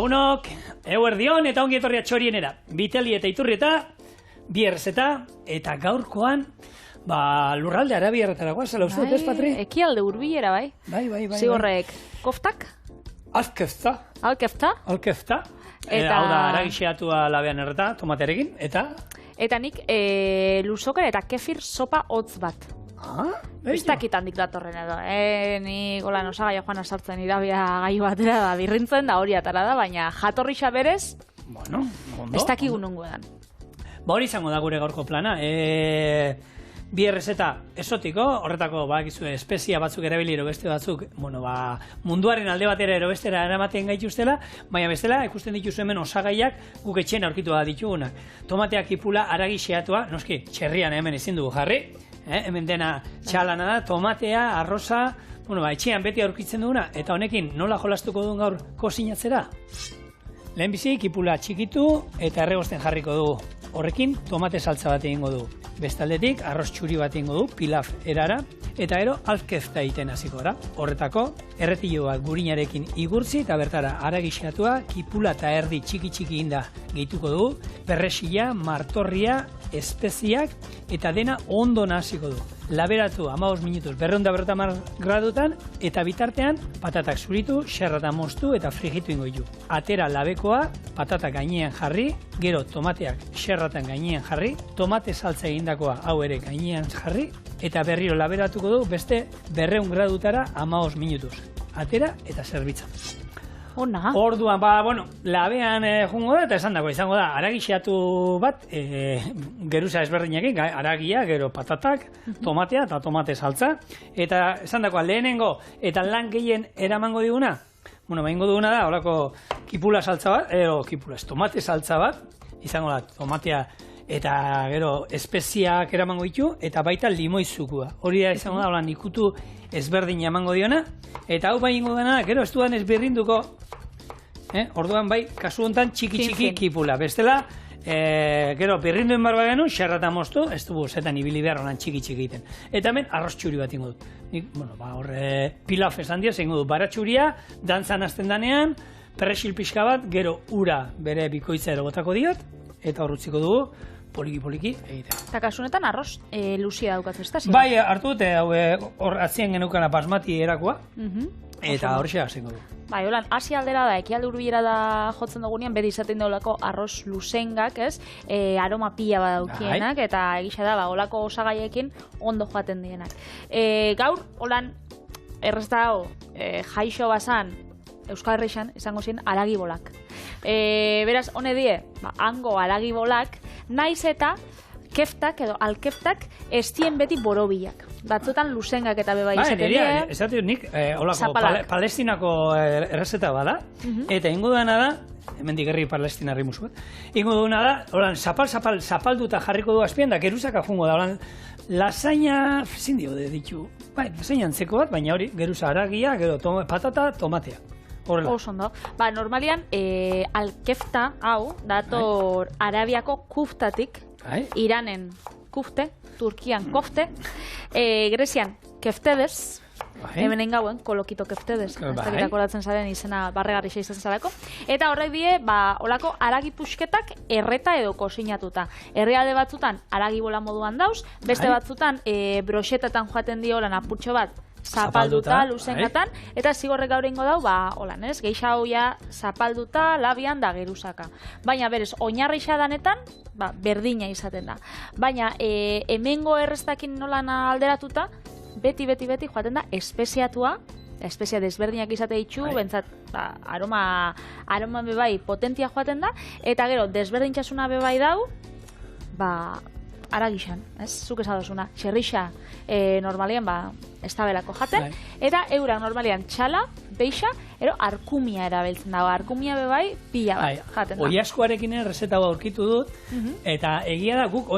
Lagunok, eguerdion eta ongi etorria txorienera. Biteli eta Iturrieta, bi errezeta, eta gaurkoan, lurralde arabiarretara guazela, uste dut ez, Patri? Ekialde hurbilera, bai. Bai. Zigorrek, koftak? Alkefta. Alkefta. Hau da, aragixiatua labean erreta, tomatearekin, eta? Eta nik luzokan eta kefir sopa hotz bat. Ez dakit handik datorren edo, ni golan osagaia joan asartzen irabia gai batera da, birrintzen da hori atara da, baina jatorrixa berez, bueno, ondo, ez dakigu nungo edan. Hori izango da gure gaurko plana, bi errezeta esotiko, horretako bakizu espezia batzuk erabili beste batzuk, munduaren alde batera bestera eramaten gaituztela, baina bestela ikusten dituzu hemen osagaiak guk etxean aurkitu ditugunak. Tomateak ipula aragi xeatua, noski, txerrian hemen ezin dugu jarri, hemen dena txalana da, tomatea, arroza, etxean beti aurkitzen duguna, eta honekin nola jolastuko duen gaur kozinatzera? Lehenbizi, kipula txikitu eta erregosten jarriko dugu. Horrekin, tomate saltza bat egingo dugu. Bestaldetik, arroz txuri bat egingo dugu, pilaf erara, eta gero alkezta egiten hasiko gara. Horretako, erretilo bat gurinarekin igurtzi eta bertara aragixatua, kipula eta erdi txiki inda gehituko dugu, perresila, martorria, espeziak eta dena ondo nahasiko du. Laberatu 15 minutuz 250 gradutan eta bitartean patatak zuritu, xerrata moztu eta frigitu ingo ditu. Atera labekoa, patatak gainean jarri, gero tomateak xerratan gainean jarri, tomate saltza egindakoa hau ere gainean jarri eta berriro laberatuko du beste 200 gradutara 15 minutuz. Atera eta zerbitza. Ona. Orduan, labean jungo da eta esan dago izango da, aragixeatu bat, geruza ezberdinekin, aragia, gero patatak, tomatea eta tomate saltza. Eta esan dago, lehenengo eta lan gehien eramango diguna, behingo duguna da, horako kipula saltza bat, tomate saltza bat, izango da, tomatea eta gero espeziak eramango ditu, eta baita limoizukua. Hori da izango da, holan ikutu ezberdina emango diona, eta hau bai ingo dena, gero ez duan ezberdinduko, orduan bai, kasu honetan txiki kipula. Bestela, gero birrinduen barba genu, xerrata moztu, ez dugu zetan ibili behar honan txiki egiten. Eta hemen arroz txuri bat ingo dut. Nik, horre pilaf esan dira, zengo dut baratxuria, dantzan azten danean, perresil pixka bat, gero ura bere bikoitza erobotako diot, eta horrutziko dugu, poliki egitea. Eta kasunetan arroz luzia daukatzu, ez da? Bai, hartu dute, hor atzien genukana basmati erakoa, eta hor xea zengo du. Bai, holan, Asia aldera da, ekialde hurbilera da jotzen dugunean, beti izaten daulako arroz luzengak, ez? Aroma pila badaukienak, eta egisa da, holako osagaiekin ondo joaten dienak. Gaur, holan, errezta hau, jaixo bazan, Euskal Herrixan, izango ziren aragibolak. Beraz, hone die, hango aragibolak, naiz eta keftak edo alkeftak ez dien beti borobilak. Batzutan luzengak eta bebai izaten die. Esaten nik, Palestinako errezeta bada, eta ingo dena da, hemen digerri palestinarri musu bat, ingo dena da, holan, zapalduta jarriko du azpian, da geruzaka jungo da, holan, lasaina, zindio ditu, bai, lasaina antzeko bat, baina hori, geruza aragia, gero patata, tomatea. Oso normalian, alkefta hau, dator Arabiako kuftatik, Iranen kufte, Turkian kofte, Grezian keftedez, hemen engauen, kolokito keftedez, aztekitako datzen zaren izena barregarrixa izan zarako, eta horrek die, holako aragi puxketak erreta edo kozinatuta. Herrialde batzutan aragibola moduan dauz, beste batzutan broxetetan joaten dio lan apurtxo bat, zapalduta, luzengatan, eta zigorrek gaur ingo dau, holan ez, geisha hoia zapalduta, labian da geruzaka. Baina berez, oinarrixa danetan, berdina izaten da. Baina, hemengo erreztakin nolan alderatuta, beti joaten da espeziatua, espezia desberdinak izate ditu, bentsat, aroma bebai potentia joaten da, eta gero, desberdintxasuna bebai dau, aragixan, ez? Zuk esadozuna, txerrixa normalian ez da belako jaten, eta eurak normalian txala, beixa, ero arkumia erabiltzen dago, arkumia bebai pila jaten da. Oiaskoarekin errezeta aurkitu dut, eta egia da guk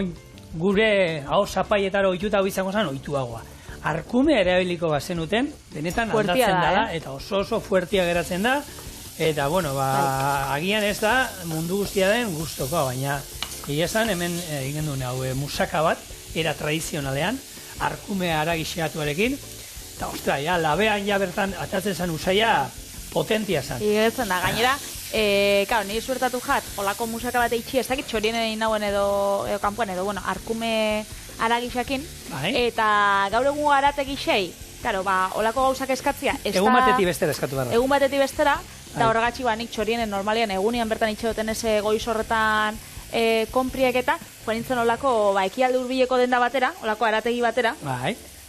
gure hau zapaietara oituta hau izango zen oituagoa. Arkumea erabiliko bazenuten, benetan aldatzen dela, eta oso fuertia geratzen da, eta agian ez da mundu guztia den gustokoa, baina egia esan hemen egin duen hau musaka bat, era tradizionalean, arkumea aragixeatuarekin, eta ostra, labean bertan atatzen zen usaia potentia zen. Igetzen da, gainera, Claro, nire suertatu jat, olako musaka bat eitxi, ez dakit txorienen inauen edo kanpoan edo, bueno, arkume aragixakin, eta gaur egun arate gixei, claro, olako gauzak eskatzia. Egun batetik bestera eskatu behar. Egun batetik bestera, eta horregatxi nik txorienen normalian egunian bertan itxe duten eze goiz horretan konpriek eta, joan nintzen olako ekialde hurbileko denda batera, olako arategi batera,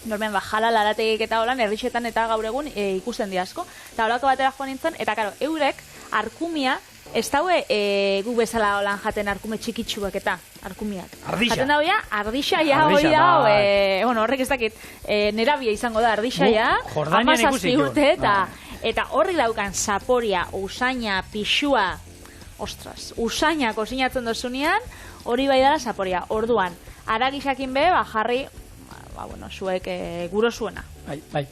normean jalal arategik eta holan, herrixetan eta gaur egun ikusten di asko. Eta olako batera joan nintzen, eta karo, eurek arkumia, ez daue gu bezala holan jaten arkume txikitsuak eta arkumiak. Ardixa. Jaten dagoia, ardixa ja, hoi da, bueno, horrek ez dakit, nerabia izango da ardixa ja, 17 urte eta horri daukan zaporia, usaina, pixua, ostras, usaina kosinatzen dozunean, hori bai dara zaporia. Orduan, aragixakin be, jarri, bueno, zuek guro zuena. Bai.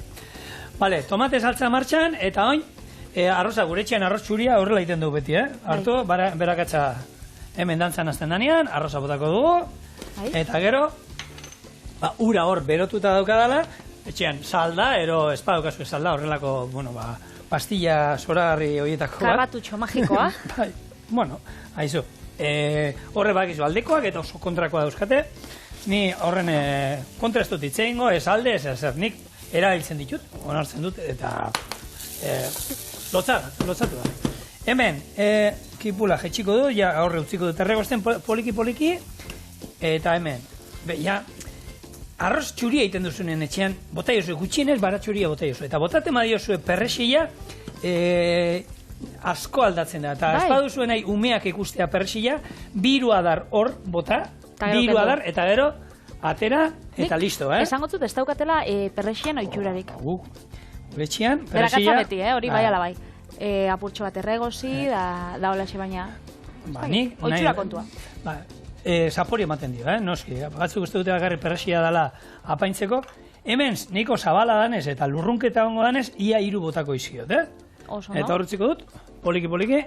Vale, tomate saltza martxan, eta oin, arroza, gure etxean arroz txuria horrela iten dugu beti, Hartu, berakatza hemen dantzan azten danean, arroza botako dugu, eta gero, ura hor berotuta daukadala, etxean salda, ero espadokazu salda, horrelako, bueno, pastilla zoragarri horietako bat. Karratutxo magikoa. Bai, bueno, haizu. Horre bakizu aldekoak eta oso kontrakoa dauzkate. Ni horren kontra ez dut itzeingo, ez alde, ez ezer. Nik erabiltzen ditut, onartzen dut, eta lotzatu da. Hemen, kipula jetxiko du, ja horre utziko dut erregosten poliki-poliki, eta hemen, ja, arroz txuria egiten duzunen etxean, bota jozue, gutxienez bara txuria bota jozue. Eta botate madiozue perrexila asko aldatzen da. Eta espadu zuen nahi umeak ikustea perrexila, biru adar hor bota, biru adar, eta gero atera eta listo. Esan gotzut ez daukatela perrexian oitxurarik. Etxean, perrexila. Berakatza beti, hori bai ala bai. Apurtxo bat erregozi, da hola xe baina. Oitxura kontua. Zapori ematen dio, noski. Batzuk uste dute bakarri perrexia dela apaintzeko. Hemen, niko zabala danez eta lurrunketa ongo danez, ia 3 botako iziot, Eta horretziko dut, poliki-poliki,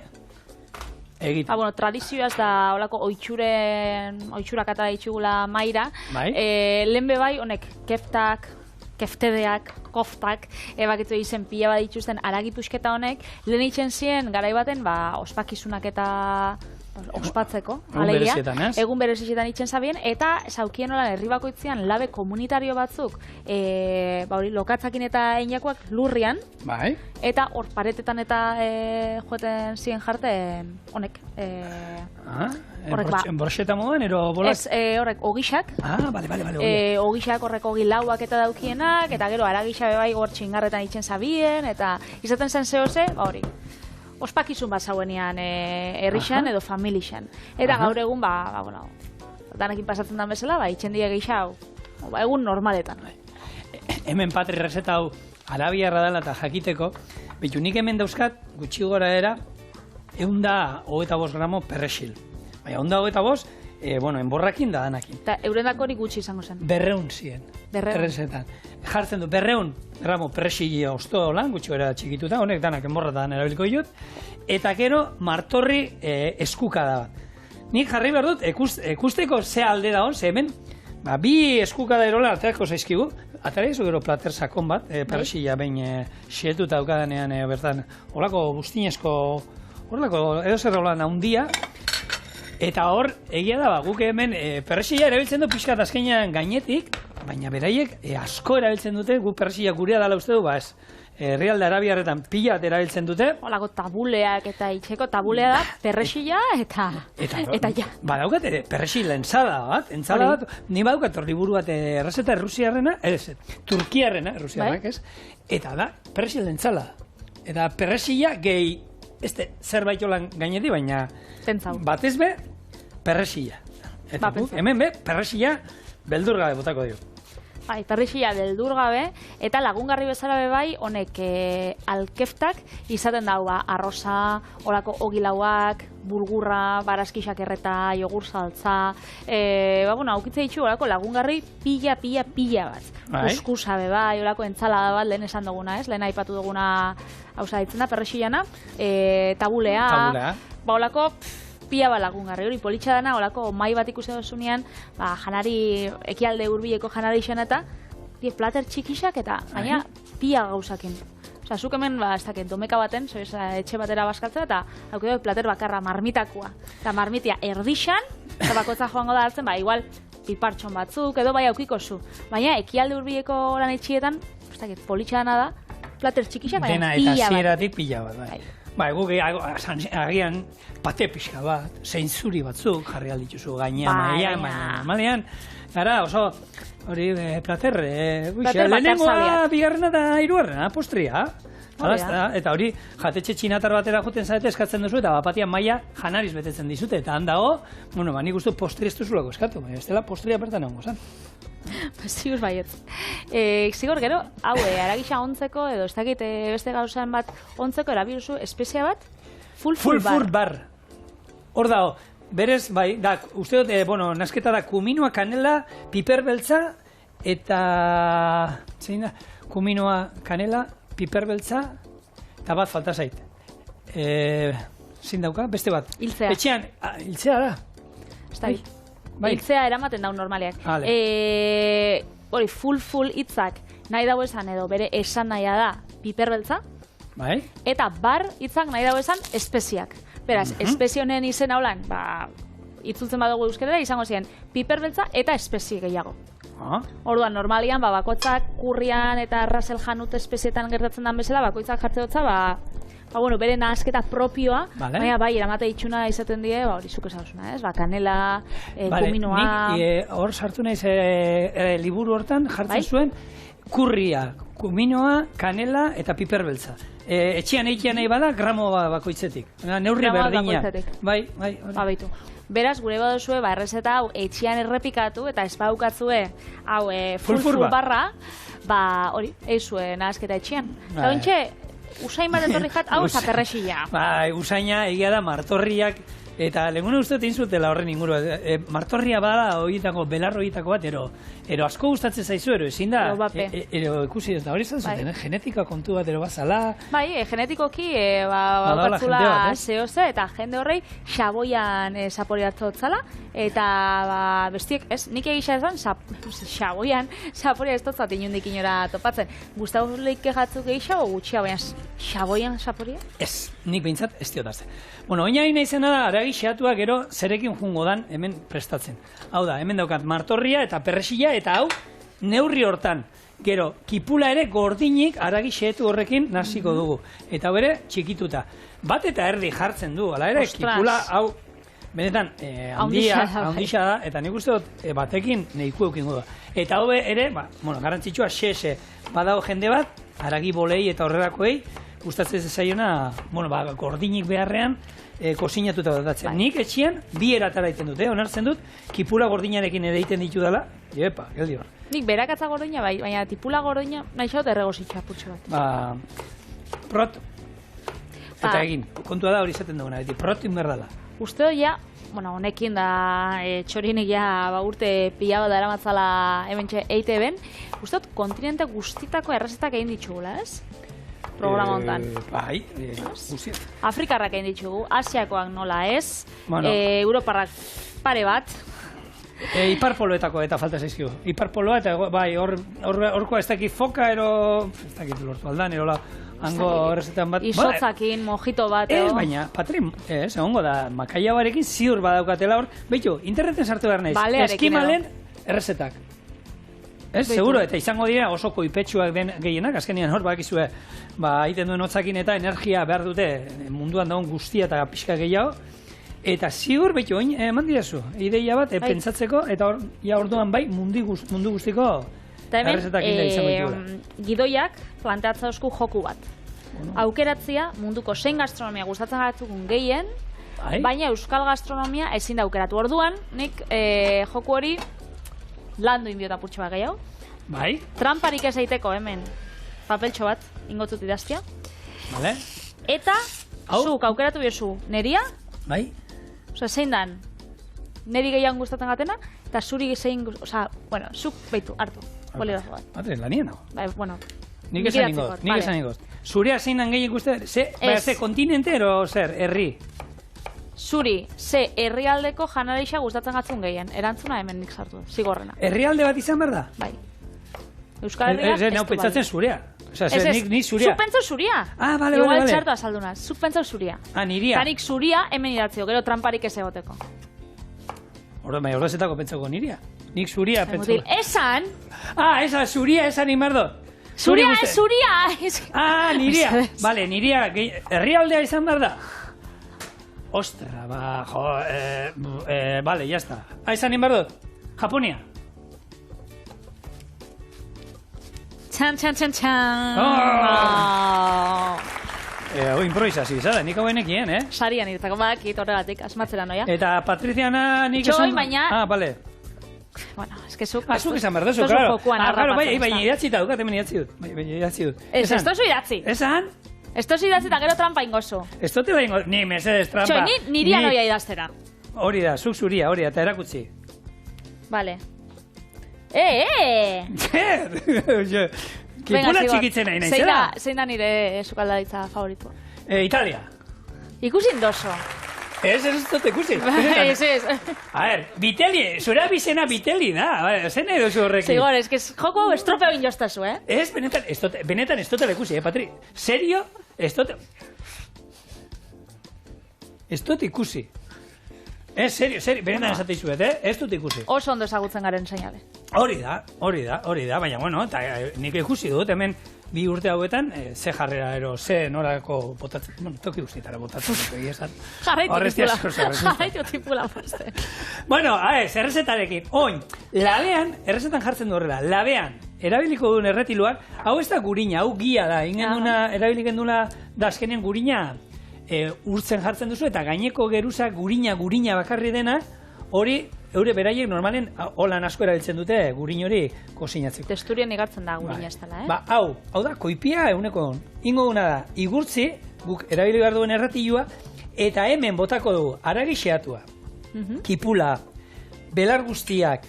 egiten. Bueno, tradizioaz da holako oitxurak eta itxugula maira. Lehen bebai, honek, keftedeak, koftak, bakitzu izen pila bat dituzten aragipusketa honek, lehen itzen ziren garaibaten, ospakizunak eta ospatzeko, alegia, egun berezietan itzen zabien, eta zaukien holan herribakoitzean labe komunitario batzuk, lokatzakin eta einakoak lurrian, eta hor paretetan eta joeten ziren jarten, honek, Borxeta moduan, ero bolak? Ez, horrek, ogixak. Bale. Ogixak horrek ogilauak eta daukienak, eta gero aragixak bebai gor txingarretan itzen zabien, eta izaten zen zehose, hori. Ospakizun bat zauenean herrixan edo familixan. Eta gaur egun, bueno, danekin pasatzen den bezala, itxendia geixau, egun normaletan. Hemen patri reseta hau arabiarra dela eta jakiteko, betu nik hemen dauzkat, gutxi gora era, 125 gramo perrexil. Baina, 125, bueno, enborrakin da danakin. Eta eurendako hori gutxi izango zen? 200 ziren. 200. Jartzen du, 200 gramo perrexili osto lan, gutxi gara txikituta, honek danak enborratan erabiliko ditut, eta gero martorri eskuka da bat. Nik jarri behar dut, ekusteko ze alde da hon, ze hemen, bi eskuka da erola aterako zaizkigu, atera izu gero plater sakon bat, perrexila behin xietuta daukadanean bertan, horako bustinezko, horrelako edo zer holan handia, eta hor, egia da, guk hemen perrexila erabiltzen du pixka azkenean gainetik, baina beraiek asko erabiltzen dute, guk perrexila gurea dala uste du, ez, herrialde arabiarretan pila bat erabiltzen dute. Olako tabuleak eta itxeko tabulea da, perrexila eta ja. Badaukat ere, perrexila entzada bat, ni badaukat horri buru bat errezeta errusiarrena, turkiarrena, errusiarrenak ez, eta da, perrexila entzala. Eta perrexila gehi, zerbait jolan gaineti, baina batez be, perrexila. Eta hemen be, perrexila beldurgabe botako dio. Perrexila beldurgabe, eta lagungarri bezala bebai, honek alkeftak izaten dau, arroza, horako ogilauak, bulgurra, barazkixak erreta, jogur saltza, haukitze ditu horako lagungarri pila bat. Kuskusa bebai, horako entzalada bat, lehen esan duguna, lehen aipatu duguna hauza ditzen da, perrexilana, tabulea, horako pila bat lagungarri, hori politxa dana, horako mai bat ikusi dozunean, janari, ekialde hurbileko janari izan eta, plater txikisak eta, baina, pila gauzakin. Osa, zuk hemen, ez dakit, domeka baten, etxe batera baskaltzea, eta haukidoi plater bakarra marmitakoa. Eta marmitia erdixan, eta bakotza joango da hartzen, igual, pipartxon batzuk, edo bai aukiko zu. Baina, ekialde hurbileko lan etxietan, ez dakit, politxana da, plater txikixak, baina pila bat. Dena eta zieratik pila bat, bai. Guk agian pate pixka bat, zeintzuri batzuk jarri aldituzu gainean, baina normalean, gara oso hori plater lehenengoa, bigarrena eta hirugarrena, postria. Eta hori, jatetxe txinatar batera joten zaete eskatzen duzu, eta bapatian maila janariz betetzen dizute, eta handago, nik uste postri ez duzulako eskatu, ez dela postria bertan egongo zan. Zigur baiet. Zigur gero, hau, aragisa ontzeko, edo ez dakit beste gauzan bat ontzeko, erabiruzu espezia bat? Full bar. Hor dago, berez, bai, uste dut, nasketa da kuminoa, kanela, piper beltza, eta, zein da, kuminoa, kanela, piper beltza, eta bat falta zait. Zein dauka, beste bat. Hiltzea. Etxean, hiltzea da. Ez da, hiltzea eramaten daun normaleak. Hori, full hitzak nahi dago esan edo bere esan nahia da piper beltza, eta bar hitzak nahi dago esan espeziak. Beraz, espezie honen izen haulan, itzultzen badugu euskerera, izango ziren piper beltza eta espezie gehiago. Orduan, normalian, bakoitzak kurrian eta Russell Hanut espezietan gertatzen den bezala, bakoitzak jartze dutza, bere nahasketa propioa, baina bai, eramate itxuna izaten die, hori zuk esagusuna, ez? Kanela, kuminoa... Nik hor sartu naiz liburu hortan jartzen zuen kurria, kuminoa, kanela eta piper beltza. Etxean eikian nahi bada, gramo bakoitzetik. Neurri berdina. Bai, baitu. Beraz, gure baduzue, errezeta hau etxean errepikatu eta ez baukatzue hau full barra, hori, eizue nahasketa etxean. Eta ontxe, usain bat etorri jat, hau zaperrexila. Usaina egia da martorriak, eta lehengune uste tinzutela horren ingurua. Martorria bada horietako, belarro horietako bat, ero asko gustatzen zaizu, ezin da, ikusi ez da, hori izan zuten, genetika kontu bat, bazala. Bai, genetikoki, baukatzula zehose, eta jende horrei xaboian zaporeatzo otzala, eta bestiek, ez, nik egisa esan, xaboian zaporea ez totzat inundik inora topatzen. Gustavo leike jatzuk egisa, o gutxia, baina xaboian zaporea? Ez, nik behintzat ez diotazte. Oinain izena da, aragi xeatua gero zerekin jungo dan hemen prestatzen. Hau da, hemen daukat martorria eta perresila, eta hau neurri hortan. Gero, kipula ere gordinik aragi xeatu horrekin naziko dugu. Eta bere, txikituta. Bat eta erdi jartzen du, ala ere, kipula hau, benetan, handia da, eta nik uste dut batekin nehiku eukingo da. Eta hau ere, garantzitsua xe, badago jende bat, aragi bolei eta horrelakoei, gustatzen zaiona, gordinik beharrean, kozinatuta datatzen. Nik etxian, bi eratara egiten dut, onartzen dut, kipula gordinarekin ere egiten ditu dela, geldi hor. Nik berakatza gordina bai, baina tipula gordina nahi xaut erregositxa putxo bat. Prot. Eta egin, kontua da hori izaten duguna, protin berdala. Uste hori honekin da txorinik urte pila bat dara matzala hementxe EITB-en, uste dut kontinente guztitako errezetak egin ditugula, ez? Programa hontan. Bai, guztiak. Afrikarrak egin ditugu, Asiakoak nola ez, Europarrak pare bat. Iparpoloetako eta falta zaizkigu. Iparpoloa eta bai, horkoa ez dakit foka, ez dakit lortu aldan, erola hango errezetan bat. Izotzakin, mojito bat, Ez, baina, Patri, egongo da, makaia barekin ziur badaukatela hor. Beitu, interneten sartu behar naiz. Eskimalen errezetak. Ez, seguro, eta izango dira oso koipetsuak den gehienak, azkenean hor bakizue, egiten duen hotzakin eta energia behar dute munduan daun guztia eta pixka gehiago. Eta zigur, behitu, eman dirazu, ideia bat, pentsatzeko, eta orduan bai mundu guztiko errezetak inda izango ditugula. Gidoiak planteatza osku joku bat. Aukeratzia munduko zein gastronomia gustatzen garatzukun gehien, baina euskal gastronomia ezin da aukeratu. Orduan, nik joku hori landu inbiota purtsu bat gehiago. Bai. Tramparik ez eiteko hemen papeltxo bat ingotzut idaztia. Vale. Eta, zuk aukeratu biozu neria. Bai. Osa, zein dan, neri gehiago gustatzen gatena, eta zuri zein, zuk behitu, hartu. Boligrazo bat. Matre, lanien hau. Bai, bueno. Nik esan ingoz. Zurea zein dan gehien gustatzen, ze kontinente ero zer, herri? Zuri, ze herrialdeko janarixa gustatzen gatzun gehien. Erantzuna hemen nik sartu, zigorrena. Herrialde bat izan behar da? Bai. Euskal Herria ez du pentsatzen zurea. Osea, nik zuria. Zuk pentsau zuria. Ah, bale. Igual txartu azalduna. Zuk pentsau zuria. Ah, niria. Tanik zuria hemen idatzio, gero tramparik ez egoteko. Horrezetako pentsako niria. Nik zuria pentsako. Esan. Ah, esa zuria, esan imardo. Zuria, ez zuria. Ah, niria. Bale, niria, herrialdea izan behar da. Ostra, vale, ya está. Ah, esan inbardo. Japonia. Txan. Hau improvisazio izada, nik hau enekien, Sarian iretzako badakit horregatik, asmatzera noia. Eta Patriziana nik esan... Txoi, baina... Ah, bale. Bueno, es que zuk... Zuk esan berdozu, claro. Claro, bai, idatzita dukat, hemen idatzi dut. Bai, idatzi dut. Ez tozu idatzi. Esan? Ez tozu idatzi eta gero trampa ingozu. Ez tote da ingozu. Ni, mesedes, trampa. Txoi, niria noia idaztera. Hori da, zuk zuria, hori da, eta erakutzi. Vale. Zer? Kipula txikitzen nahi, zera? Zein da nire sukaldaritza favoritua? Italia. Ikusin doso. Ez dut ikusi. Ez. A ver, Viteli, zure abizena Viteli da. Zen edo zu horrekin. Zigor, ez que joko hau estropeo injoztazu, Ez, benetan ez dut ikusi, Patri. Serio? Ez dut ikusi. Ez, serio, benetan esate izuet, ez dut ikusi. Oso ondo ezagutzen garen seinale. Hori da, baina, bueno, eta nik ikusi dut, hemen bi urte hauetan, ze jarrera ero, ze norako botatzen, bueno, toki guztietara botatzen, egizan. Jarraitu tipula poste. Bueno, errezetarekin, oin, labean, errezetan jartzen du horrela, labean, erabiliko duen erretiluak, hau ez da gurina, hau gia da, erabiliken duela da azkenean gurina, urtzen jartzen duzu, eta gaineko geruza gurina bakarri dena, hori, eure beraiek normalen holan asko erabiltzen dute gurin hori kozinatzeko. Testurien igartzen da gurina ez dela, Ba, hau da, koipia eguneko ingo duna da, igurtzi, guk erabili behar duen erratilua, eta hemen botako dugu, haragi xeatua, kipula, belar guztiak,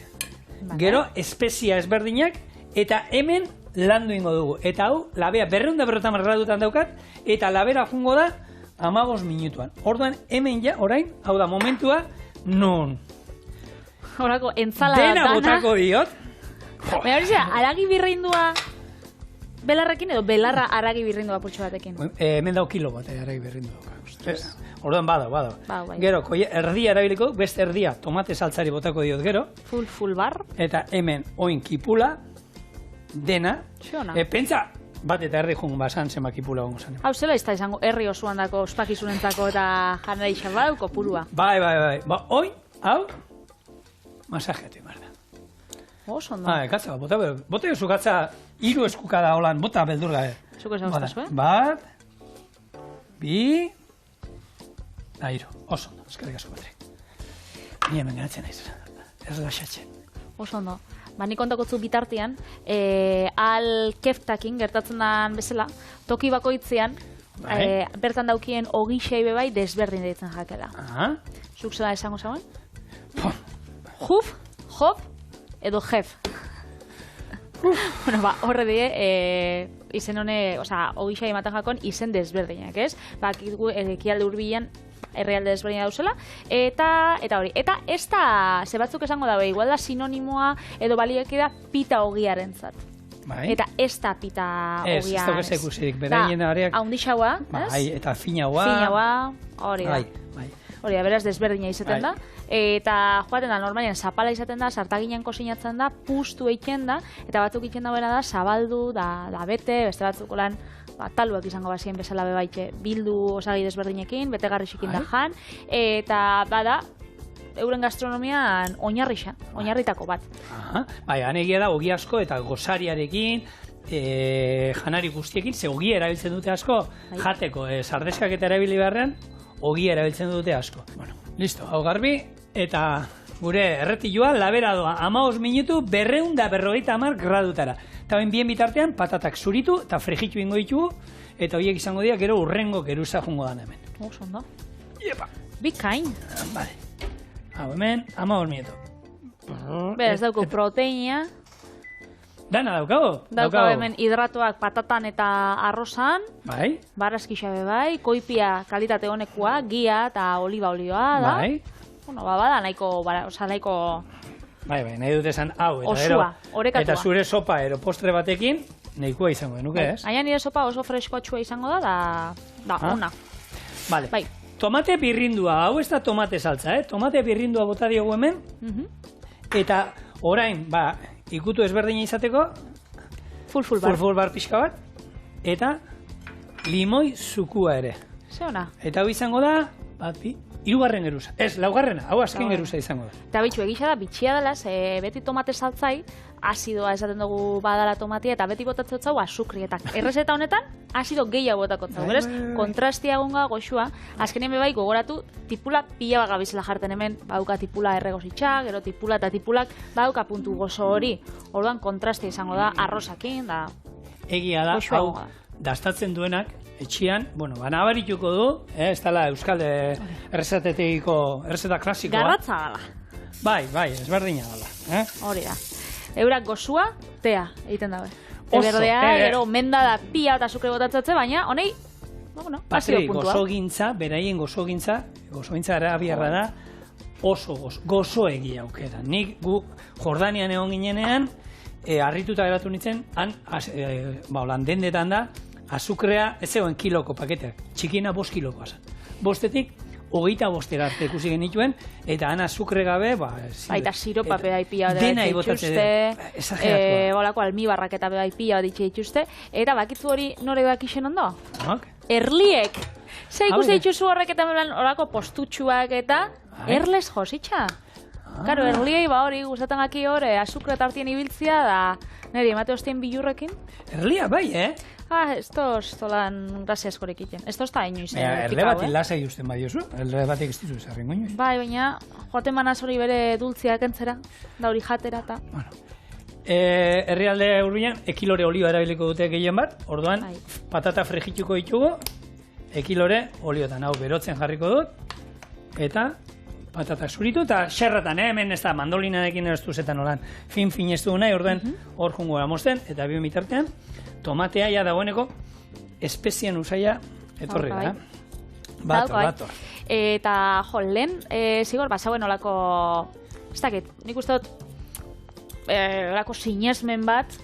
gero espezia ezberdinak, eta hemen landu ingo dugu. Eta hau, labea 250 gradutan daukat, eta labera jungo da 15 minutuan. Orduan, hemen ja, orain, hau da, momentua, non. Horako, entzalada dana. Dena botako diot. Baina hori zera, haragi birreindua belarrekin edo belarra haragi birreindua putxo batekin? Hemen dau kilo bat haragi birreindua. Orduan bada. Bai. Gero, erdia erabiliko, beste erdia tomate saltzari botako diot gero. Full bar. Eta hemen oin kipula, dena. Xona. Pentsa, bat eta erdi jun basan zenba kipula gongo zen. Hau zela izta izango herri osoan dako ospakizunentzako eta janari xabauko purua. Bai. Ba, oin, hau, masajeatu imar da. Oso ondo. Katza, bota jozu katza, 3 eskukada holan, bota beldur gabe. Zuko esan ustazu, Bat, 2, da 3. Oso ondo, eskerrik asko Patri. Ni hemen geratzen naiz, ez da xatzen. Oso ondo. Ba, nik kontakotzu bitartean, al keftakin gertatzen den bezala, toki bakoitzean, bertan daukien ogixei bebai desberdin deitzen jakela. Zuk zela esango zauen? Juf, hop, edo jef. Bueno, ba, horre die, izen hone, oza, ogixei ematen jakon, izen desberdinak, ez? Ba, ekialde urbilan, herrialde desberdina dauzela, eta hori. Eta ez da, ze batzuk esango dabe, igual da sinonimoa edo balieke da pita ogiaren zat. Eta ez da pita ogia. Ez da ez ikusirik, beraien areak... Haundixaua, ez? Eta finaua... Finaua, hori da. Hori da, beraz desberdina izaten da. Eta joaten da, normalian, zapala izaten da, sartaginen kosinatzen da, pustu eiken da, eta batzuk eiken da bera da, zabaldu, da bete, beste batzuk lan, taluak izango bazien bezala bebaitxe, bildu osagi desberdinekin, betegarrixekin da jan, eta bada, euren gastronomian oinarritako bat. Bai, anegia da, ogi asko eta gozariarekin, janari guztiekin, ze ogi erabiltzen dute asko, jateko, sardeskak eta erabili beharrean, ogi erabiltzen dute asko. Bueno, listo, hau garbi, eta gure erretilua labera doa, 15 minutu 250 gradutara. Eta ben bien bitartean, patatak zuritu eta frijitu ingo ditugu, eta horiek izango dira, gero urrengo geruza jungo dan hemen. Oso ondo. Iepa. Bikain. Vale. Hau hemen, 15 minutu. Beraz, dauko proteina. Dana daukago. Daukago hemen hidratoak patatan eta arrozan. Bai. Barraskixabe bai, koipia kalitate honekoa, gia eta oliba olioa da. Bai. Bueno, bada nahiko, Bai, nahi dut esan hau. Osua, orekatua. Eta zure sopa ero postre batekin, nahikoa izango denuke, ez? Aia nire sopa oso freskotsua izango da ona. Vale. Bai. Tomate birrindua, hau ez da tomate saltza, tomate birrindua bota diogu hemen, eta orain, ikutu ezberdina izateko, full bar pixka bat, eta limoi zukua ere. Ze ona? Eta hau izango da, hirugarren geruza. Ez, laugarrena, hau azken geruza izango da. Eta bitxu, egisa da, bitxia dela, beti tomate saltzai, azidoa esaten dugu badala tomatia, eta beti botatzen zau azukrietak. Errezeta honetan, azido gehiago botako zau. Berez, kontrastia egonga goxua, azkenien bebai gogoratu, tipula pila bagabizela jarten hemen, bauka tipula erregositxak, gero tipula eta tipulak, bauka puntu gozo hori. Orduan kontrastia izango da, arrozakin, da... Egia da, hau, dastatzen duenak, etxian, nabarituko du, ez dela Euskal errezetetegiko errezeta klasikoa. Garratza gala. Bai, ezberdina gala. Hori da. Eurak gozua, tea, egiten dabe. Te berdea, gero, menda da pia eta azukre botatzatze, baina, honei, pasio puntua. Gozogintza, beraien gozogintza arabiarra da, oso gozoegia aukera. Nik gu Jordanian egon ginenean, harrituta geratu nintzen, han dendetan da, azukrea, ez zegoen kiloko paketeak, txikina 5 kilokoa zen. 5etik 25 arte ikusi genituen, eta han azukre gabe, eta siropa beha ipia dela dituzte, bolako almibarrak eta beha ipia dituzte, eta bakitzu hori nore dakixen ondo? Erliek! Zer ikusi dituzu horrek eta horako postutxuak eta erles jositxa. Karo, erliei hori guztatan aki hori, azukre tartien ibiltzia da, nire, emate hostien bilurrekin? Erlia, bai, Estos tolan grazia askorik iten. Estos ta inoiz pikau, Erle bat lasai usten badiozu, erle batek ez dizu zerrengo inoiz. Bai, baina, joaten manaz hori bere dultziak entzera, da hori jatera eta... Herrialde hurbilan, ekilore olioa erabiliko dute gehien bat, orduan, patata frigituko ditugu, ekilore oliotan, hau berotzen jarriko dut, eta patata zuritu, eta xerratan, hemen ez da mandolinarekin ez duzetan olan fin ez du nahi, orduan hor jungo mozten, eta bion bitartean, tomatea ja dagoeneko espezian usaia etorri da. Bator. Eta, lehen, zigor, bazauen olako, ez dakit, nik uste dut, olako sinesmen bat,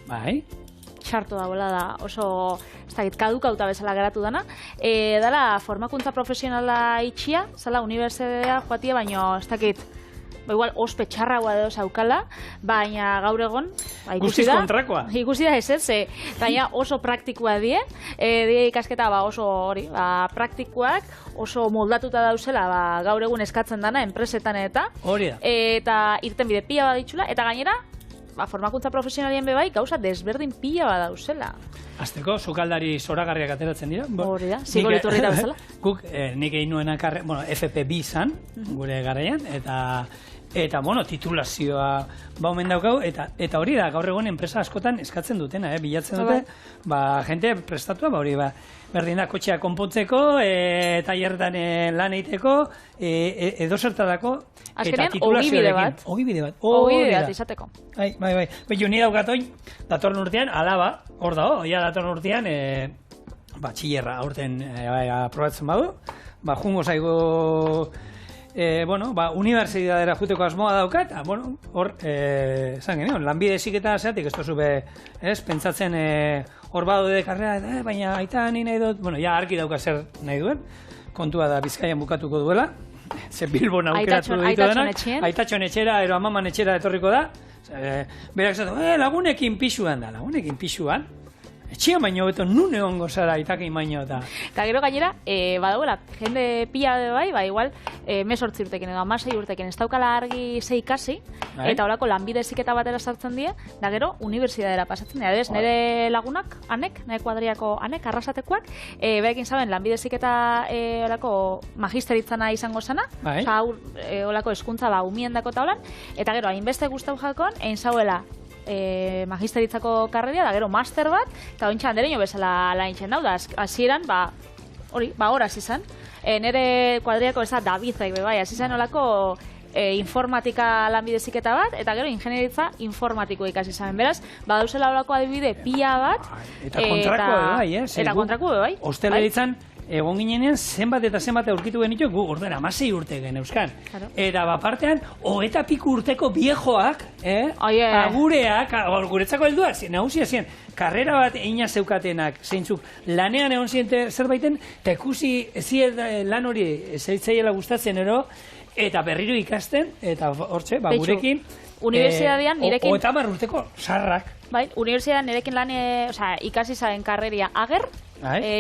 txarto dauela da, oso, ez dakit, kadukauta bezala geratu dana, dala formakuntza profesionala itxia, zala unibertsitatea joatia, baino, ez dakit, igual ospe txarragoa edo zaukala, baina gaur egon, guztiz kontrakoa. Ikusi da baina oso praktikoa die ikasketa oso hori, praktikoak oso moldatuta dauzela gaur egun eskatzen dana enpresetan eta irten bide pila bat ditxula, eta gainera, formakuntza profesionalien bebai gauza desberdin pila bat dauzela. Azteko, sukaldari zoragarriak ateratzen dira. Hori da, zigoritu horreta bezala. Guk, nik egin nuena FP2 zan, gure garaian, eta titulazioa baumen daukau, eta hori da, gaur egun enpresa askotan eskatzen dutena, bilatzen dute, jente prestatua, berdin da, kotxea konpontzeko, tailerretan lan egiteko, edo zertadako, eta titulazioarekin. Ogibide bat izateko. Bai. Behi, ni daukatoi, datorren urtean, alaba, hor dago, datorren urtean, txillerra aurten aprobatzen badu, jungo zaigo, unibertsitatera juteko asmoa daukat, hor, esan genion, lanbide heziketa zeatik, ez tozu pentsatzen hor badu de karrera, baina aita ni nahi dut, argi dauka zer nahi duen, kontua da Bizkaian bukatuko duela, ze Bilbon aukeratu ditu denak, aitatxon etxera, ero amaman etxera etorriko da, berak zato, lagunekin pixuan da, etxean baino beto nun egongo zara aitakin baino eta... Eta gero gainera, badagoela, jende pila bai, igual, 18 urtekin edo 16 urtekin, ez daukala argi zei ikasi, eta horako lanbide heziketa batera sartzen die, da gero, unibertsitatera pasatzen dira. Nire lagunak, nire kuadriako arrasatekoak, berekin zaben, lanbide heziketa horako magisteritzana izango zana, horako eskuntza umiendako taulan, eta gero, hainbeste guztau jakon, egin zauela, magisteritzako karreria, da gero master bat, eta ointxa handereño bezala laintzen dau, da hasieran, horaz izan, nire kuadriako eza Davidek bebai, izan olako informatika lanbideziketa bat, eta gero ingenieritza informatiko ikasi izan. Beraz, badauzela olako adibide pila bat, eta kontrakoa bebai, eta kontrakoa bebai. Hosteleritzan, egon ginenean zenbat eta zenbat aurkitu genituen, gu orduan 16 urte geneuzkan. Claro. Eta bapartean, 20 piku urteko viejoak, agureak, guretzako helduak, nagusia ziren, karrera bat eina zeukatenak, zeintzuk lanean egon ziren zerbaiten, eta ikusi lan hori zeitzaiela gustatzen ero, eta berriro ikasten, eta hortxe, gurekin, Unibertsitatean nirekin... 30 urteko sarrak. Bai, unibertsitatean nirekin ikasi zaren karreria ager,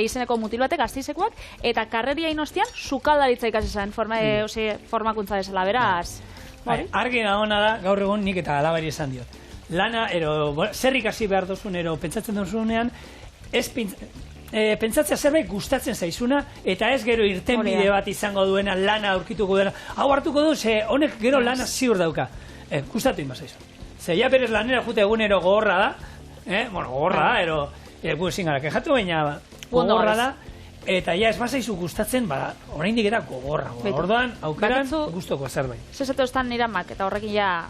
izeneko mutil batek, Gasteizekoak, eta karreria inostian sukaldaritza ikasi zaren formakuntza bezala, beraz. Argi nagona da, gaur egun nik eta alabari esan diot. Lana, zer ikasi behar duzun, pentsatzen duzunean, ez pentsatzea zerbait gustatzen zaizuna, eta ez gero irtenbide bat izango duena, lana aurkituko duena. Hau hartuko du, honek gero lana ziur dauka. Gustatu inba zaizu. Ze ja berez lanera jute egunero gogorra da, gogorra da, ezin gara kejatu, baina gogorra da, eta ja ez bazaizu gustatzen, oraindik era gogorra. Orduan, aukeran, gustoko zerbait. Zezatu estan niramak, eta horrekin ja...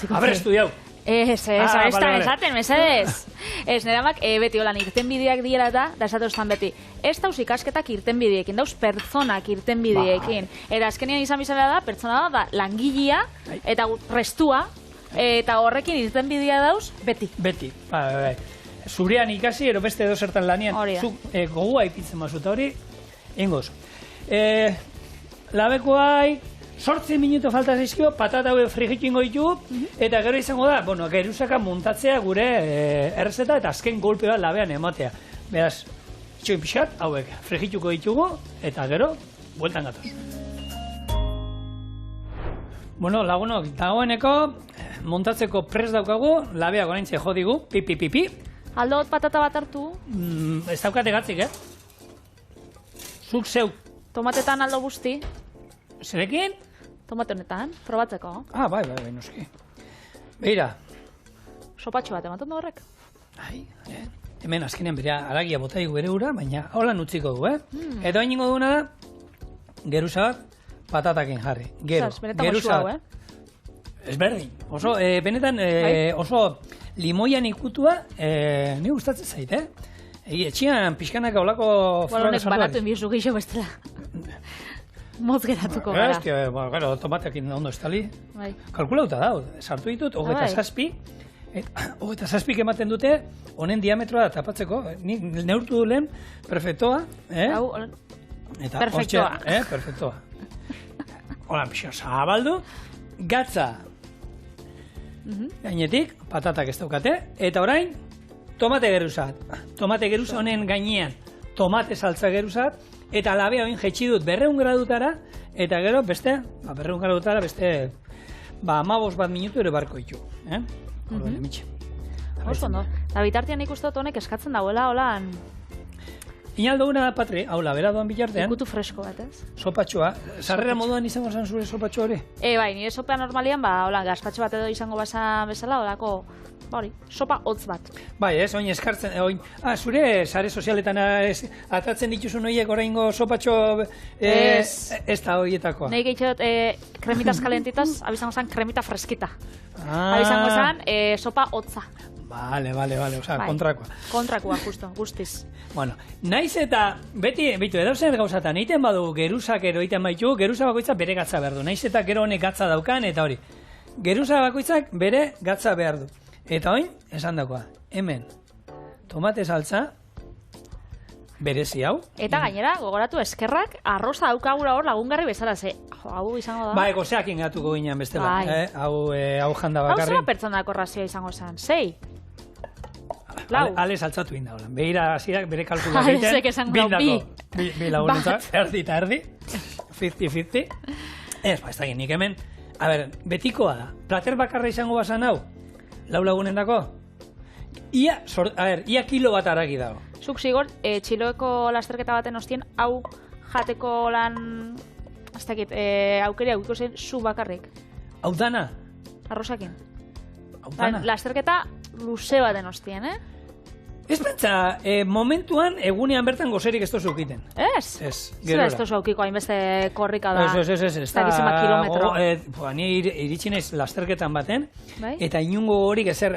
Haber estudiau. Esaten, mesedez. Ez, niramak, beti holan irtenbideak diela da esatu estan beti. Ez dauz ikasketak irtenbideekin, dauz pertsonak irtenbideekin. Eta azkenean izan bizala da, pertsona da, langilea, eta restua, eta horrekin irtenbidea dauz, beti. Beti, zurean ikasi, ero beste edo zertan lanian, zuk gogua ipitzen mazuta hori, ingoz. Labekoai, 8 minuto falta zaizkio, patata hau frigitu ingo ditu, eta gero izango da, geruzaka muntatzea gure errezeta, eta azken golpe bat labean ematea. Beraz, itxoin pixkat, hauek frigituko ditugu, eta gero, bueltan gatoz. Lagunok, dagoeneko, montatzeko pres daukagu, labeak oraintxe jo digu, pipi. Aldot patata bat hartu? Ez daukate gatzik, Zuk zeu. Tomatetan aldo guzti. Zerekin? Tomate honetan, probatzeko. Bai, noski. Beira. Sopatxo bat, ematen du horrek? Hemen azkenean bere aragia bota digu bere ura, baina holan utziko du, Eta hain ingo duguna da, geruza bat, patatakin jarri. Geruza bat. Ez berdin. Benetan, oso limoian ikutua, ni gustatzen zait, Etxian pixkanak gaulako... Honek baratu enbizu gehiago bestela. Motz geratuko gara. Gero, tomateakin ondo estali. Kalkulauta da, sartu ditut, 27. 27 ematen dute, honen diametroa tapatzeko. Ni neurtu du lehen, perfektoa. Perfektoa. Perfektoa. Hola, pixo, zabaldu. Gatza. Gainetik, patatak ez daukate. Eta orain, tomate geruzat. Tomate geruza honen gainean, tomate saltza geruzat. Eta labea hoin jetxi dut 200 gradutara, eta gero beste, 200 gradutara beste, 15 bat minutu ere barko ditu. Orduan, emitxe. Oso, no? Da bitartean ikustu dut honek eskatzen dauela, holan... Inaldo guna da, Patri, hau labera doan bitartean. Ikutu fresko bat, ez? Sopatxoa. Sarrera moduan izango zen zure sopatxo hori? Bai, nire sopea normalian, holan, gazpatxo bat edo izango bezala, holako... sopa hotz bat. Bai, oin eskartzen, zure sare sozialetan atatzen dituzun horiek oraingo sopatxo ez da horietakoa. Nei gehiagot kremitas kalentitaz, abizango zen kremita freskita. Abizango zen sopa hotza. Vale, kontrakoa. Kontrakoa, justo, guztiz. Bueno, naiz eta beti, edozen gauzatan, egiten badu geruzak eroiten baitu, geruza bakoitzak bere gatza behar du. Naiz eta gero honek gatza daukan, eta hori. Geruza bakoitzak bere gatza behar du. Eta oin, esan dakoa, hemen, tomate saltza, berezi hau. Eta gainera, gogoratu eskerrak, arroza daukagura hor lagungarri bezala, hau izango da. Gozeak ingatuko ginean bestela, hau janda bakarri. Hau zela pertsonako razioa izango zen, 6? Ale saltzatu inda holan, behira hasiak bere kalkula egiten, bi lagunentzak, erdi eta erdi, 50-50. Ez da nik hemen, betikoa da, plater bakarra izango bazan hau, 4 lagunen dako? Ia kilo bat aragi dago. Zuk zigor, txiloeko lasterketa baten ostien, hau jateko lan, ez dakit, aukeri hau zen zu bakarrik. Hau dana? Arrozakin. Hau dana? Lasterketa luze baten ostien, Ez pentsa, momentuan egunean bertan gozerik ez tozu ukiten. Ez? Ez, gerora. Ez tozu aukiko hainbeste korrika da. Ez da kilometro. Ni iritsi naiz lasterketan baten, eta inungo horik ezer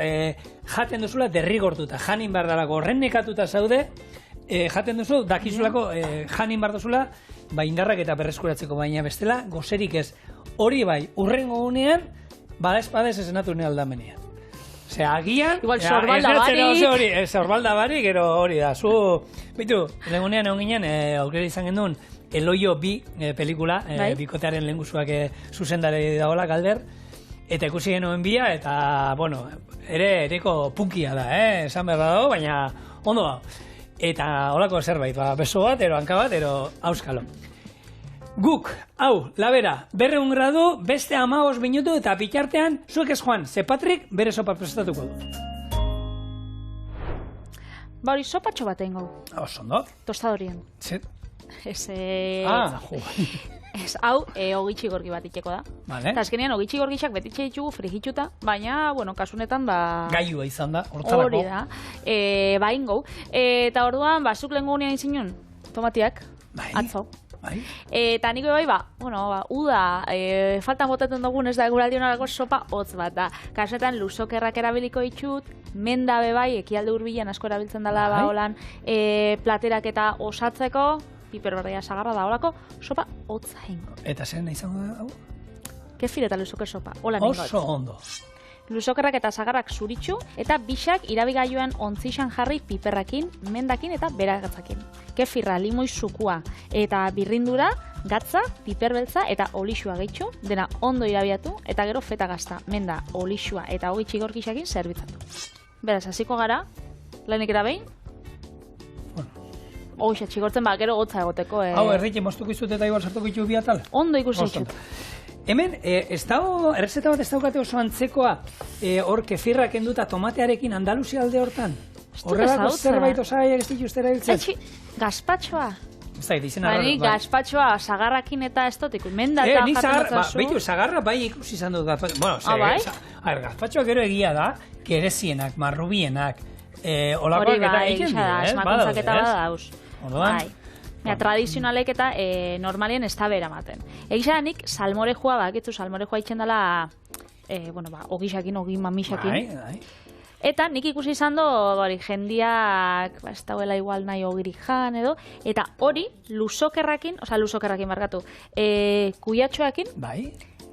jaten duzula derrigortuta, janin behar dalako, horren nekatuta zaude, jaten duzu, dakizulako janin bar duzula, indarrak eta berreskuratzeko, baina bestela, gozerik ez. Hori bai, urrengo gunean, bada espadez esenatu ne aldamenean. Osea, agian... Igual sorbalda barik. Sorbalda barik, gero hori da. Zu, bitu, lehenunean egon ginen, aukera izan genduen, Eloio bi pelikula, bikotearen lehenguzuak zuzendare daola, Galder, eta ikusi genuen bia, eta, bueno, ereko punkia da, esan behar dago, baina ondo da. Eta holako zerbait, beso bat, ero hanka bat, ero auskalo. Guk, hau, labera, 200 gradu, beste 15 minutu, eta bitartean, zuek ez joan, ze Patrik bere sopa prestatuko du. Ba hori, sopatxo bat egin gau. Ondo. Tostadorien. Zet. Hau, ogitxi gorgi bat itxeko da. Vale. Eta azkenean, ogitxi gorgixak betitxe ditugu frigitxuta, baina, bueno, kasunetan, Gailua izan da, hortarako. Hori da, ingou. Eta orduan, zuk lehen gunean izinun, tomatiak, atzo. Eta niko uda, faltan botaten dugun ez da eguraldionarako sopa hotz bat da. Kasunetan, luzokerrak erabiliko ditut, menda bebai, ekialde hurbilan asko erabiltzen dela holan, platerak eta osatzeko, piperberria sagarra da holako, sopa hotza ingo. Eta zen izango da, hau? Kefir eta luzoker sopa, hola ningo. Oso ondo. Luzokerrak eta sagarrak zuritxu, eta bisak irabigailuan ontzixan jarri piperrakin, mendakin eta beragatzakin. Kefirra, limoi zukua eta birrindura, gatza, piperbeltza eta olixua gehitxu, dena ondo irabiatu, eta gero feta gazta, menda, olixua eta hogei txigorkixakin zerbitzatu. Beraz, hasiko gara, lehenik era behin, Oixa, txigortzen gero gotza egoteko. Hau, erritxe moztuko izut eta igual sartuko ditu biatal? Ondo ikusi izut. Hemen, errezeta bat ez daukate oso antzekoa, hor kefirra kenduta tomatearekin Andaluzia alde hortan? Horrelako zerbait osagaiak ez dituzte erabiltzen? Gazpatxoa. Bani, gazpatxoa, sagarrakin eta ez dotik, menda eta jartzen matzazu. Beitu, sagarra bai ikusi izan dut gazpatxoa. Bueno, gazpatxoa gero egia da, gerezienak, marrubienak, olakoak eta egiten dira, esmakuntzak eta bada dauz. Tradizionalek eta normalien ez da bera maten. Egisa nik salmorejua, bakitzu salmorejua itxen dela, ogixakin, ogi mamixakin. Eta nik ikusi izan do, jendiak, ez dauela igual nahi ogirik jan edo, eta hori luzokerrakin, markatu, kuiatxoakin,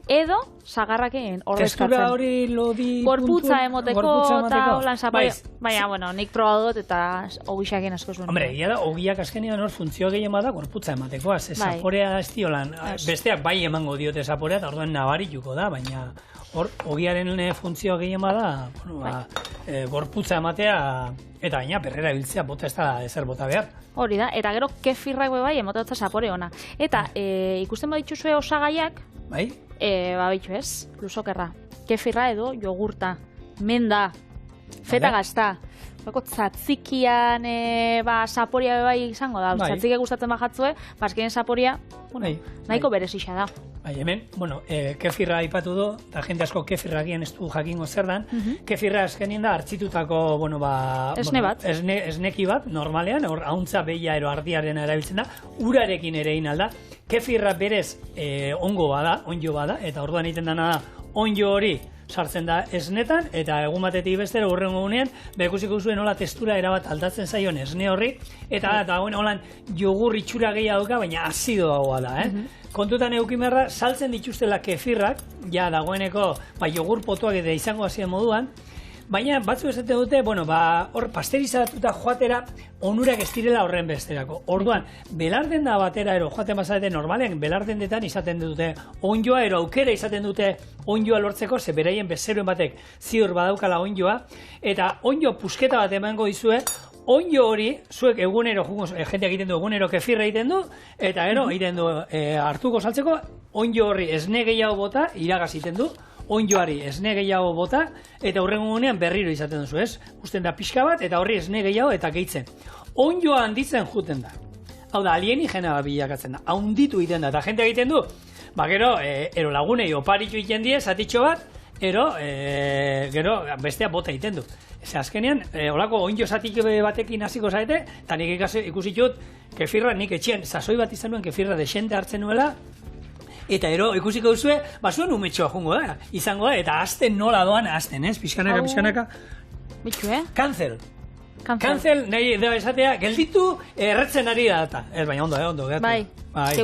edo sagarrakin ordezkatzen. Testura hori lodi... Gorputza emoteko eta holan zapai. Baina, nik probadot eta ogixakin asko zuen. Hombre, egia da, ogiak azkenean hor funtzioa gehien bada gorputza ematekoa. Zaporea ez diolan, besteak bai emango diote zaporea eta orduan nabarituko da, baina hor, ogiaren funtzioa gehien bada, gorputza ematea eta baina perrera biltzea bota ez da ezer bota behar. Hori da, eta gero kefirrak bai emotatza zapore ona. Eta ikusten badituzue osagaiak, bitxu ez, luzokerra, kefirra edo jogurta, menda, feta gazta, tzatzikian zaporia bai izango da, tzatzike gustatzen bajatzue, azkenean zaporia nahiko berezisa da. Hemen, kefirra aipatu du, eta jende asko kefirra gian ez du jakingo zer dan, kefirra azkenien da hartzitutako, esne bat. Esneki bat, normalean, hor hauntza behia ero ardiaren erabiltzen da, urarekin ere inalda, kefirra berez ongo bada, onjo bada, eta orduan egiten dana da, onjo hori sartzen da esnetan, eta egun batetik bestera urrengo gunean, bekusiko zuen hola testura erabat aldatzen zaion esne horri, eta holan jogur itxura gehiago dauka, baina azido dagoa da, Kontutan eukin behar da, saltzen dituztela kefirrak, ja dagoeneko jogur potuak eta izango hasien moduan, baina batzu esaten dute, hor pasterizatuta joatera onurak ez direla horren besterako. Orduan, belarden da batera ero joaten bazarete normalean, belardendetan izaten dute onjoa, ero aukera izaten dute onjoa lortzeko, ze beraien bezeroen batek ziur badaukala onjoa, eta onjo pusketa bat emango dizue, onjo hori, zuek egunero, jendeak egiten du, egunero kefirra egiten du, eta gero egiten du hartuko saltzeko, onjo horri esne gehiago bota, iragaz egiten du, onjoari esne gehiago bota, eta hurrengo gunean berriro izaten duzu, ez? Usten da pixka bat, eta horri esne gehiago eta gehitzen. Onjoa handitzen juten da. Hau da, alienigena bilakatzen da, handitu egiten da, eta jendeak egiten du, gero, ero lagunei oparitu egiten die, zatitxo bat, gero bestea bota egiten du. Azkenean, holako onjo zatik batekin hasiko zaite, eta nik ikusitut, kefirra nik etxean, sasoi bat izan nuen kefirra desente hartzen nuela, eta ikusiko duzue, zuen umetxoa jungo da, izango da, eta azten nola doan azten, pixkanaka. Bitxu, Kanzel. Cancel, nahi da esatea, gelditu erretzen ari da data. Ez, baina ondo. Bai,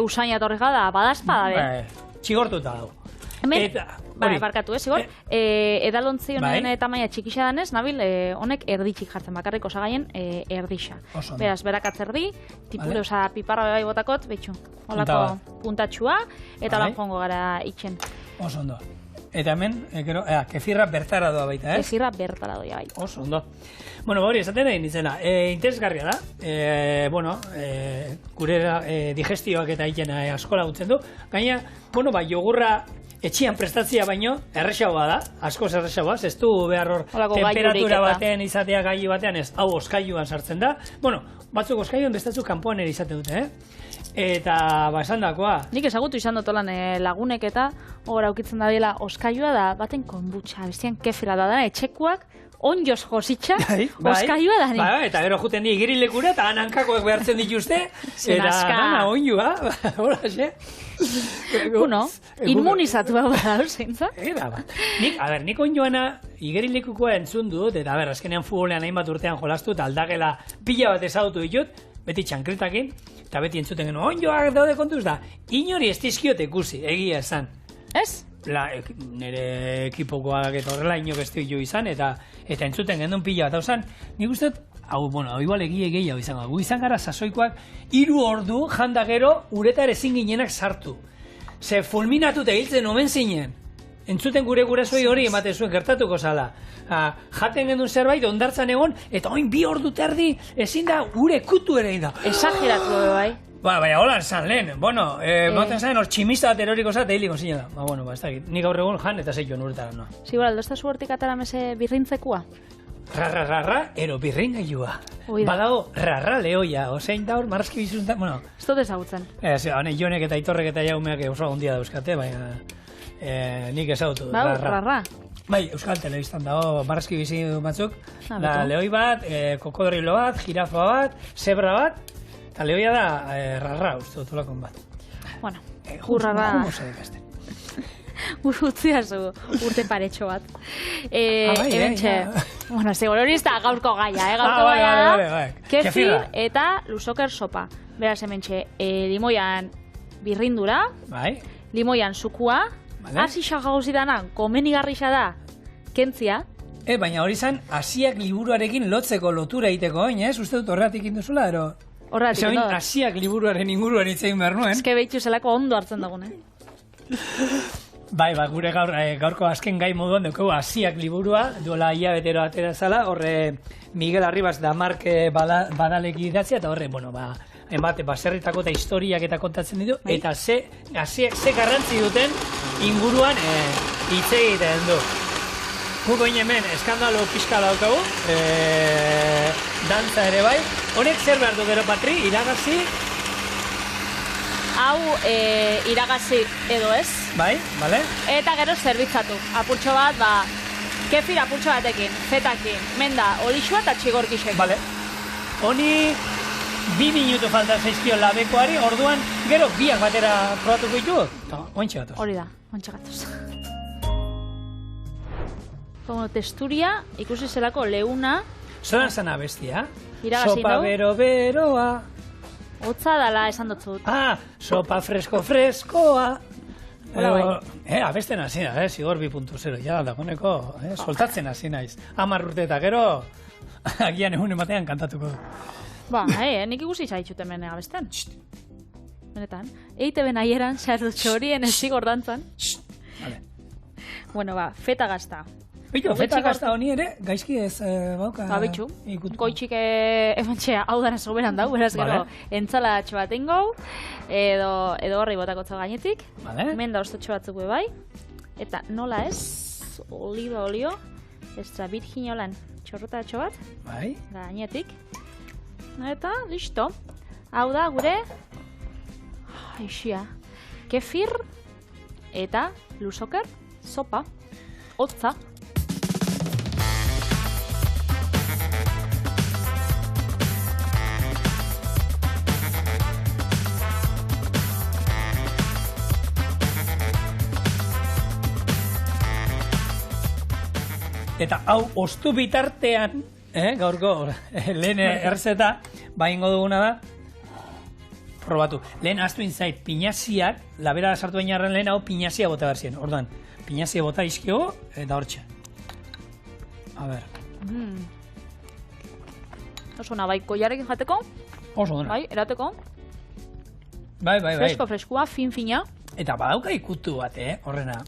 usaina torrega da, badazpada, txigortuta dago. Hemen, barkatu, zigor, edalontzi honen tamaina txikisa danez, nabil, honek erditxik jartzen, bakarrik osagaien erdixa. Beraz, berak atzerdi, tipure, piparra bai botakot, betxu, holako puntatxua, eta lan jongo gara itxen. Oso ondo. Eta hemen, kefirra bertara doa baita, ez? Kefirra bertara doa, bai. Oso ondo. Bueno, hori, esaten egin ditzena, interesgarria da, gure digestioak eta egiten askola gutzen du, gaina, jogurra etxian prestatzia baino, errexagoa da, askoz errexagoa, ez du behar hor temperatura batean izatea gailu batean ez, hau oskailuan sartzen da. Bueno, batzuk oskailuan bestatzuk kanpoan ere izaten dute, Eta, esan dakoa. Nik ezagutu izan dotolan lagunek eta hor aukitzen da dela oskailua da baten konbutxa, bestian kefira da dana, etxekuak, onjoz jositxa, oskailua da ni. Eta gero juten di igerilekura eta hankakoak behartzen dituzte, eta dana onjua, hola, xe. Inmunizatu hau da, zeintza? Nik onjoana igerilekukoa entzun dut, eta azkenean futbolean hainbat urtean jolastu, eta aldagela pila bat ezagutu ditut, beti txankretakin, eta beti entzuten genuen, onjoak daude kontuz da, inori ez dizkiot ikusi, egia esan. Ez? Nire ekipokoak eta horrela inok ez ditu izan, eta entzuten genuen pila bat, hau zan, nik uste, igual egia gehiago izango, gu izan gara sasoikoak 3 ordu janda gero uretar ezin ginenak sartu. Ze fulminatuta hiltzen omen zinen. Entzuten gure gurasoi hori ematen zuen gertatuko zala. Jaten genuen zerbait ondartzan egon, eta oin 2 ordu terdi ezin da gure kutu ere da. Esageratu bai. Baina hola esan lehen, maten zain hor tximista bat eroriko zate hiliko zinen da. Ez dakit, nik gaur egun jan eta zeituen uretara noa. Zibora, aldozta zuertik atara mese birrintzekua? Rarra, ero birrein gailua. Badago, rarra lehoia, osein da hor, marrazki bizuntan, ez dut ezagutzen. Jonek eta Aitorrek eta Jaumeak oso ondia dauzkate, baina nik ezagutu. Rarra. Bai, Euskal Telebistan dago marrazki bizi batzuk, da lehoi bat, kokodrilo bat, jirafa bat, zebra bat, eta lehoia da rarra, uste dut olakon bat. Bueno, rarra. Utzia zu, urte paretxo bat. Ebentxe, hori ez da gaurko gaia, gaurko gaia da, kefir eta lusoker sopa. Beraz, hementxe, limoian birrindura, limoian sukua, hasi gauzi dana, komenigarrixa da, kentzia. Baina hori zan, Asiak liburuarekin lotzeko lotura egiteko, ez? Uste dut horretik induzula, ero? Horretik, no? Asiak liburuaren inguruan itzein behar nuen. Ez que behitxu zelako ondo hartzen dagoen, Bai, gure gaurko azken gai moduan dugu Asiak liburua, duela hilabetero atera zala, horre Miguel Arribas da Mark badaleki idatzia, eta horre, enbate, baserritako eta historiak eta kontatzen ditu, eta Asiak ze garrantzi duten inguruan hitz egiten du. Guk oin hemen eskandalo pixka daukagu, dantza ere bai, honek zer behar du gero Patri, iragazi? Hau iragazi edo ez. Bai, bale. Eta gero zerbitzatu. Apurtxo bat, kefir apurtxo batekin, fetakin, menda, olixua eta txigorkixekin. Bale. Honi 2 minutu falta zaizkio labekoari, orduan gero biak batera probatuko ditu. Ointxe gatoz. Hori da, ointxe gatoz. Como testuria, ikusi zelako leuna. Zoran zana bestia. Iragazi sopa beroa. Hotza dala esan dutzut. Sopa freskoa. Abesten hasi da, zigor 2.0, ja dagoeneko, soltatzen hasi naiz. 10 urte eta gero, agian egun ematean kantatuko du. Nik ikusi zaitxut hemen abesten. Benetan, EITB nahieran, zardutxo horien zigor dantzan. Bueno, feta gazta. Bitu, feta gazta honi ere, gaizki ez bauka... Bitxu, goitxik ementxea hau dara soberan dau, beraz gero, entzalatxo bat ingau, edo horri botakotza gainetik, menda ostotxo batzuk bai, eta nola ez, oliva olio, extra virgin olan txorrotatxo bat, gainetik, eta listo, hau da gure, kefir eta lusoker sopa, hotza. Eta hau ostu bitartean gaurko lehen errezeta, baingo duguna da, probatu. Lehen astu inzait, pinaziak, labera sartu bainarren lehen hau pinazia bota berzien. Orduan, pinazia bota izkio, eta hortxe. A ber. Oso ona, bai, koiarekin jateko. Oso duna. Bai, erateko. Bai. Freskua, fin-fina. Eta badauka ikutu bat, horrena.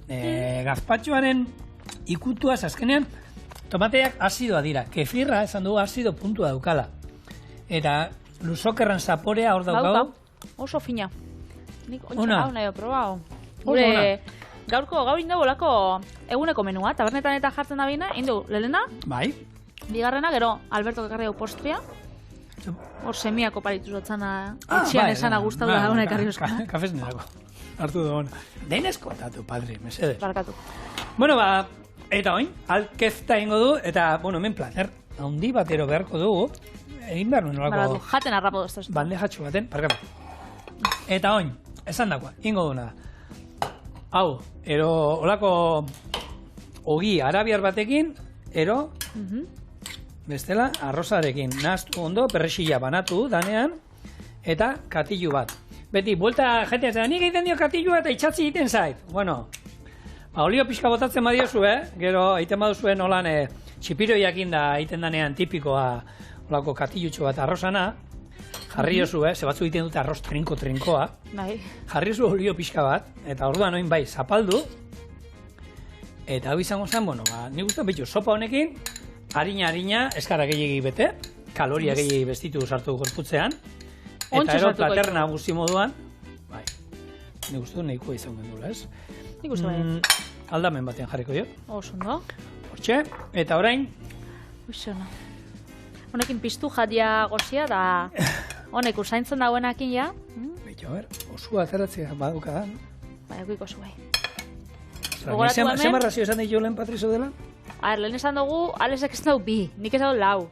Gazpatxoaren ikutuaz azkenean, tomateak azidoa dira. Kefirra, esan dugu, azido puntua daukala. Eta luzokerran zaporea hor daukau. Oso fina. Nik Ona. hau nahi probau. Gure gaurko gau indago lako eguneko menua, tabernetan eta jartzen da bina, indu lelena, Bai. bigarrena, gero Alberto ekarri hau postria, hor semiako paritu zotzana, etxian esana gustatu da hona ekarri euskana. Kafez nerako. Hartu da hona. Denezko atatu, padre, mesede. Barkatu. Bueno, eta oin, alkezta ingo du, eta, hemen planer, handi batero beharko dugu, egin behar nuen Barkatu, olako jaten harrapo doztaz. bandejatxo baten, parkatu. Eta oin, esan dakoa, ingo duna da. Hau, olako ogi arabiar batekin, bestela, arrozarekin nahaztu ondo, perrexila banatu danean, eta katilu bat. Beti, buelta jentea zen, nik egiten dio katilua eta itxatzi egiten zait. Bueno, olio pixka botatzen badiozu, gero egiten baduzuen holan txipiroiakin da egiten danean tipikoa olako katilutxo bat arrozana, jarri jozu, ze batzu egiten dute arroz trinkoa, jarri jozu olio pixka bat, eta orduan oin bai, zapaldu, eta hau izango zen, nik uste bitu, sopa honekin, harina, eskara gehiagi bete, kaloria gehiagi bestitu sartu gorputzean, eta ero plater nagusi moduan, bai, nik uste nahikoa izango dula, ez? Nik uste bai. Aldamen batean jarriko jo. Oso, no? Hortxe, eta orain, Uixona. Honekin piztu jatia gozia, da honek usaintzen dauenakin ja. Beitu, a ber, osua ateratzea baduka da. Bai, eukiko zu bai. Zema razio esan ditu lehen Patrizo dela? Lehen esan dugu, Alesek ez dugu bi, nik ez dugu lau.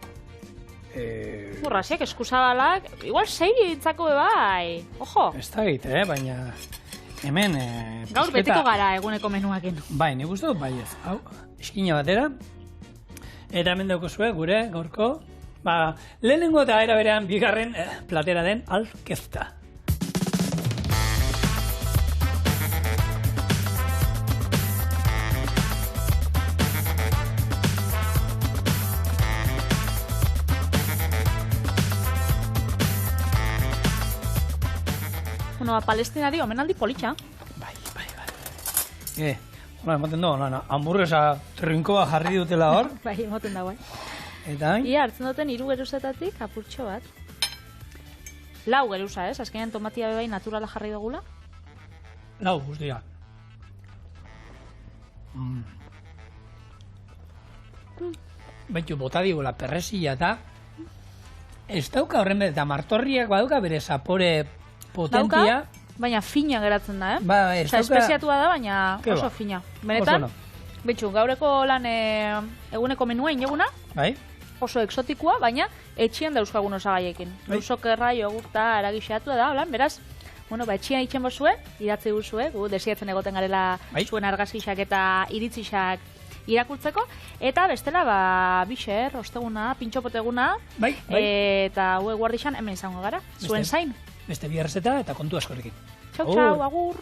Razioak eskusabalak, igual 6 ditzako bai. Ojo! Ez da git, baina hemen... Gaur betiko gara eguneko menuakin. Bai, nik uste dut bai ez. Hau, eskina batera. Eta hemen dauko zuen gure gaurko. Lehenengo eta era berean bigarren platera den alkezta. Bueno, Palestinari omenaldi politxa. Bai. Hola, ematen du, hamburguesa trinkoa jarri dutela hor. Bai, ematen da, bai. Eta hain? Ia, hartzen duten 3 geruzetatik apurtxo bat. 4 geruza, ez? Azkenean tomatia bebai naturala jarri dugula. 4 guztia. Baitu, bota digula perrezila eta ez dauka horren bete, eta martorriak badauka bere zapore potentia. Baina fina geratzen da, ez dauka... espeziatua da, baina oso fina. Benetan, betxu, gaureko lan eguneko menua ineguna, oso exotikoa, baina etxian dauzkagun osagaiekin. Luzokerra, jogurta, aragixatua da, holan, beraz, etxian itxen bozue, idatzi guzue, gu desiatzen egoten garela zuen argazkixak eta iritzixak irakurtzeko, eta bestela, bixer, osteguna, pintxopoteguna, eta hue guardixan hemen izango gara, zuen zain. Beste bi errezeta eta kontu askorekin. Txau, agur!